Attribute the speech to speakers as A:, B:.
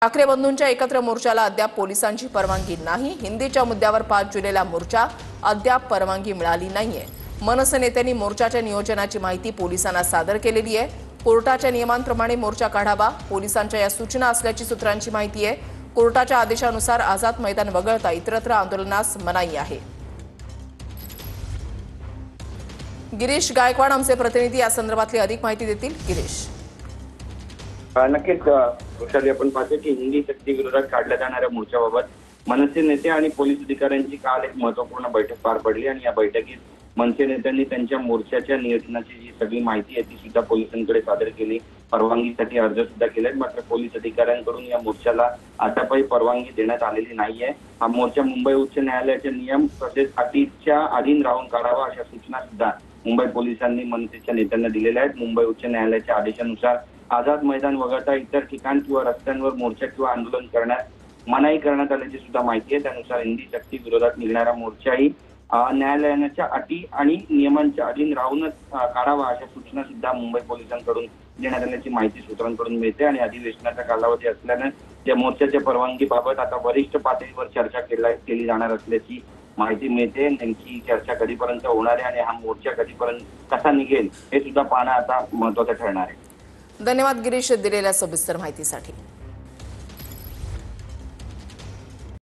A: ठाकरे बंधूंच्या एकत्र मोर्चाला अद्याप पोलिसांची परवानगी नाही। हिंदीच्या मुद्द्यावर 5 जुलैला मोर्चा, अद्याप परवानगी मिळाली नाहीये। मनसे नेत्यांनी मोर्चाच्या नियोजनाची माहिती पोलिसांना सादर केलेली आहे। कोर्टाच्या नियमांप्रमाणे मोर्चा काढावा, पोलिसांच्या या सूचना असल्याची सूत्रांची माहिती आहे। कोर्टाच्या आदेशानुसार आझाद मैदान वगळता इतरत्र आंदोलनास मनाई आहे। गिरीश गायकवाड आमचे प्रतिनिधी या संदर्भातली अधिक माहिती देतील। गिरीश,
B: नक्कीच वैशाली, आपण पाहतो की हिंदी सक्ती विरोधात काढल्या जाणाऱ्या मोर्चाबाबत मनसे नेते आणि पोलीस अधिकाऱ्यांची काल एक महत्वपूर्ण बैठक पार पडली आणि या बैठकीत मनसे नेत्यांनी त्यांच्या मोर्चाच्या नियोजनाची जी सगळी माहिती आहे ती सुद्धा पोलिसांकडे सादर केली। परवानगीसाठी अर्ज सुद्धा केले, मात्र पोलीस अधिकाऱ्यांकडून या मोर्चाला आतापर्यंत परवानगी देण्यात आलेली नाहीये। हा मोर्चा मुंबई उच्च न्यायालयाचे नियम तसेच अटीच्या अधीन राहून काढावा अशा सूचना सुद्धा मुंबई पोलिसांनी मनसेच्या नेत्यांना दिलेल्या आहेत। मुंबई उच्च न्यायालयाच्या आदेशानुसार आझाद मैदान वगळता इतर ठिकाण किंवा रस्त्यांवर मोर्चा किंवा आंदोलन करण्यास मनाई करण्यात आल्याची सुद्धा माहिती आहे। त्यानुसार हिंदी सक्ती विरोधात निघणारा मोर्चाही न्यायालयाच्या अटी आणि नियमांच्या अधीन राहूनच काढावा अशा सूचना सुद्धा मुंबई पोलिसांकडून देण्यात आल्याची माहिती सूत्रांकडून मिळते आणि अधिवेशनाचा कालावधी असल्याने या मोर्चाच्या परवानगीबाबत आता वरिष्ठ पातळीवर चर्चा केली जाणार असल्याची माहिती मिळते। नेमकी चर्चा कधीपर्यंत होणार आहे आणि हा मोर्चा कधीपर्यंत कसा निघेल हे सुद्धा पाहणं आता महत्त्वाचं ठरणार आहे।
A: धन्यवाद गिरीश, दिलेल्या सविस्तर माहितीसाठी।